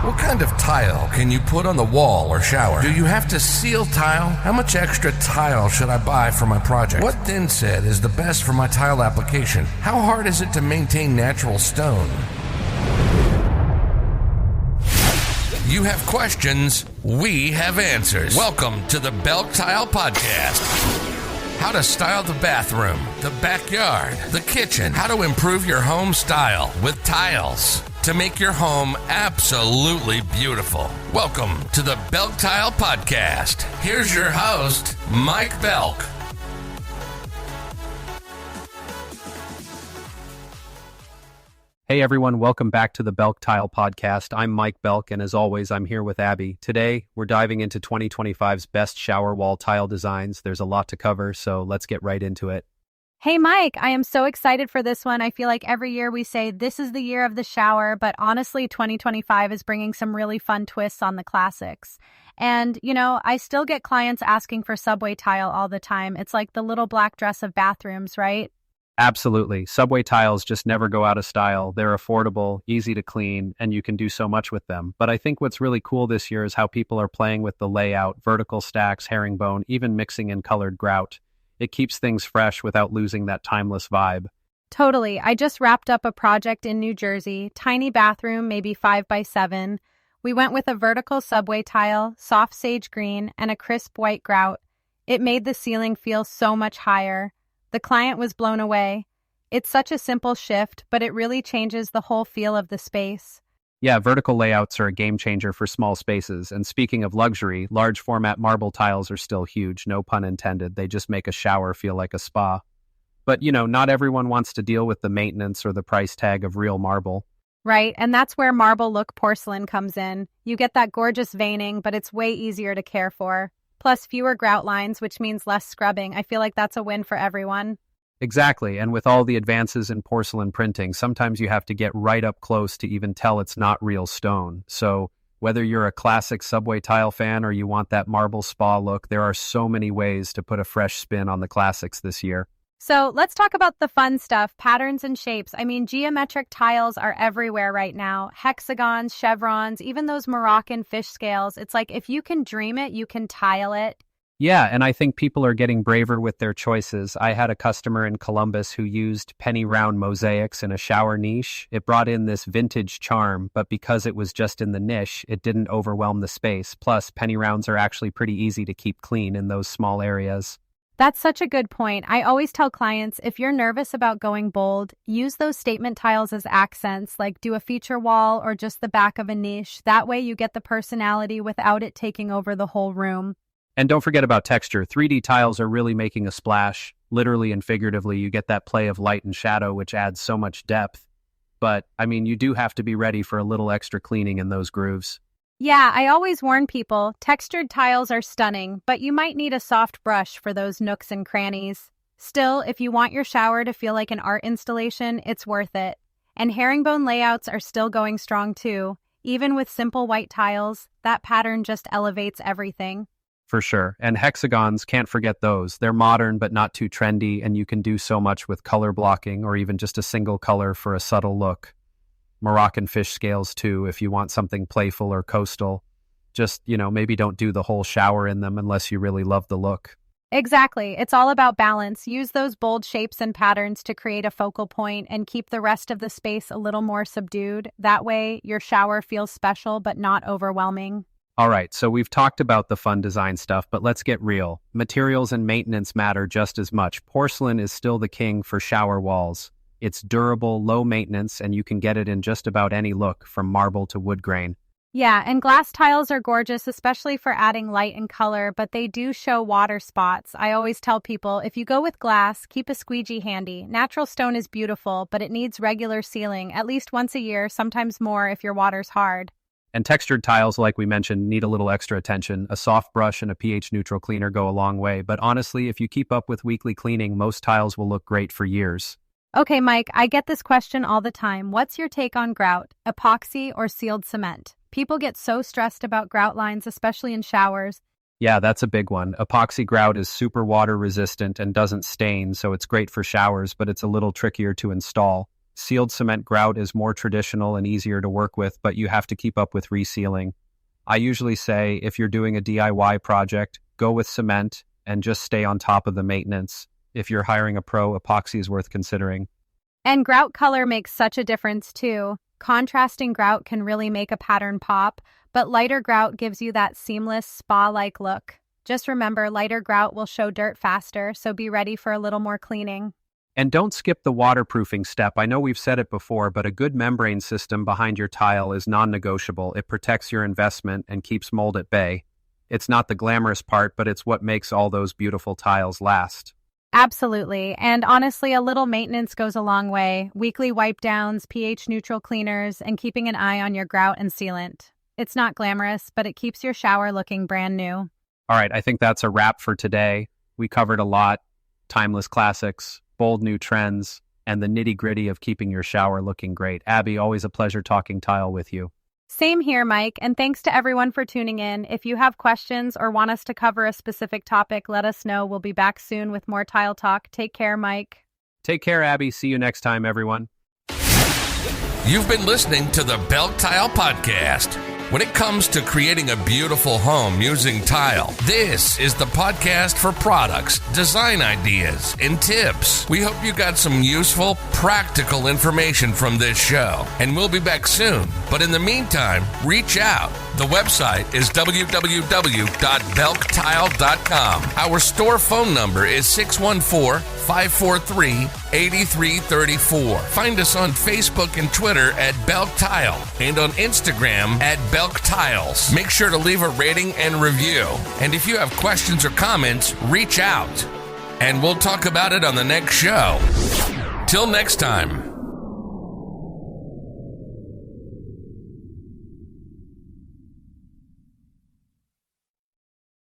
What kind of tile can you put on the wall or shower? Do you have to seal tile? How much extra tile should I buy for my project? What thin set is the best for my tile application? How hard is it to maintain natural stone? You have questions, we have answers. Welcome to the BELK Tile Podcast. How to style the bathroom, the backyard, the kitchen. How to improve your home style with tiles to make your home absolutely beautiful. Welcome to the BELK Tile Podcast. Here's your host, Mike Belk. Hey everyone, welcome back to the BELK Tile Podcast. I'm Mike Belk, and as always, I'm here with Abby. Today, we're diving into 2025's best shower wall tile designs. There's a lot to cover, so let's get right into it. Hey Mike, I am so excited for this one. I feel like every year we say this is the year of the shower, but honestly, 2025 is bringing some really fun twists on the classics. And, I still get clients asking for subway tile all the time. It's like the little black dress of bathrooms, right? Absolutely. Subway tiles just never go out of style. They're affordable, easy to clean, and you can do so much with them. But I think what's really cool this year is how people are playing with the layout, vertical stacks, herringbone, even mixing in colored grout. It keeps things fresh without losing that timeless vibe. Totally. I just wrapped up a project in New Jersey, tiny bathroom, maybe 5x7. We went with a vertical subway tile, soft sage green, and a crisp white grout. It made the ceiling feel so much higher. The client was blown away. It's such a simple shift, but it really changes the whole feel of the space. Yeah, vertical layouts are a game changer for small spaces. And speaking of luxury, large format marble tiles are still huge, no pun intended. They just make a shower feel like a spa. But, not everyone wants to deal with the maintenance or the price tag of real marble. Right, and that's where marble look porcelain comes in. You get that gorgeous veining, but it's way easier to care for. Plus fewer grout lines, which means less scrubbing. I feel like that's a win for everyone. Exactly, and with all the advances in porcelain printing, sometimes you have to get right up close to even tell it's not real stone. So whether you're a classic subway tile fan or you want that marble spa look, there are so many ways to put a fresh spin on the classics this year. So let's talk about the fun stuff, patterns and shapes. Geometric tiles are everywhere right now. Hexagons, chevrons, even those Moroccan fish scales. It's like if you can dream it, you can tile it. Yeah, and I think people are getting braver with their choices. I had a customer in Columbus who used penny round mosaics in a shower niche. It brought in this vintage charm, but because it was just in the niche, it didn't overwhelm the space. Plus, penny rounds are actually pretty easy to keep clean in those small areas. That's such a good point. I always tell clients, if you're nervous about going bold, use those statement tiles as accents, like do a feature wall or just the back of a niche. That way you get the personality without it taking over the whole room. And don't forget about texture. 3D tiles are really making a splash. Literally and figuratively, you get that play of light and shadow, which adds so much depth. But, you do have to be ready for a little extra cleaning in those grooves. Yeah, I always warn people, textured tiles are stunning, but you might need a soft brush for those nooks and crannies. Still, if you want your shower to feel like an art installation, it's worth it. And herringbone layouts are still going strong too. Even with simple white tiles, that pattern just elevates everything. For sure. And hexagons, can't forget those. They're modern but not too trendy, and you can do so much with color blocking or even just a single color for a subtle look. Moroccan fish scales too, if you want something playful or coastal. Just, maybe don't do the whole shower in them unless you really love the look. Exactly. It's all about balance. Use those bold shapes and patterns to create a focal point and keep the rest of the space a little more subdued. That way, your shower feels special but not overwhelming. All right, so we've talked about the fun design stuff, but let's get real. Materials and maintenance matter just as much. Porcelain is still the king for shower walls. It's durable, low maintenance, and you can get it in just about any look, from marble to wood grain. Yeah, and glass tiles are gorgeous, especially for adding light and color, but they do show water spots. I always tell people, if you go with glass, keep a squeegee handy. Natural stone is beautiful, but it needs regular sealing, at least once a year, sometimes more if your water's hard. And textured tiles, like we mentioned, need a little extra attention. A soft brush and a pH-neutral cleaner go a long way, but honestly, if you keep up with weekly cleaning, most tiles will look great for years. Okay, Mike, I get this question all the time. What's your take on grout, epoxy, or sealed cement? People get so stressed about grout lines, especially in showers. Yeah, that's a big one. Epoxy grout is super water resistant and doesn't stain, so it's great for showers, but it's a little trickier to install. Sealed cement grout is more traditional and easier to work with, but you have to keep up with resealing. I usually say if you're doing a DIY project, go with cement and just stay on top of the maintenance. If you're hiring a pro, epoxy is worth considering. And grout color makes such a difference too. Contrasting grout can really make a pattern pop, but lighter grout gives you that seamless, spa-like look. Just remember, lighter grout will show dirt faster, so be ready for a little more cleaning. And don't skip the waterproofing step. I know we've said it before, but a good membrane system behind your tile is non-negotiable. It protects your investment and keeps mold at bay. It's not the glamorous part, but it's what makes all those beautiful tiles last. Absolutely. And honestly, a little maintenance goes a long way. Weekly wipe downs, pH-neutral cleaners, and keeping an eye on your grout and sealant. It's not glamorous, but it keeps your shower looking brand new. All right, I think that's a wrap for today. We covered a lot: timeless classics, bold new trends, and the nitty-gritty of keeping your shower looking great. Abby, always a pleasure talking tile with you. Same here, Mike, and thanks to everyone for tuning in. If you have questions or want us to cover a specific topic, let us know. We'll be back soon with more tile talk. Take care, Mike. Take care, Abby. See you next time, everyone. You've been listening to the BELK Tile Podcast. When it comes to creating a beautiful home using tile, this is the podcast for products, design ideas, and tips. We hope you got some useful, practical information from this show, and we'll be back soon. But in the meantime, reach out. The website is www.belktile.com. Our store phone number is 614-543-8334. Find us on Facebook and Twitter at BELK Tile and on Instagram at BELK Tiles. Make sure to leave a rating and review. And if you have questions or comments, reach out. And we'll talk about it on the next show. Till next time.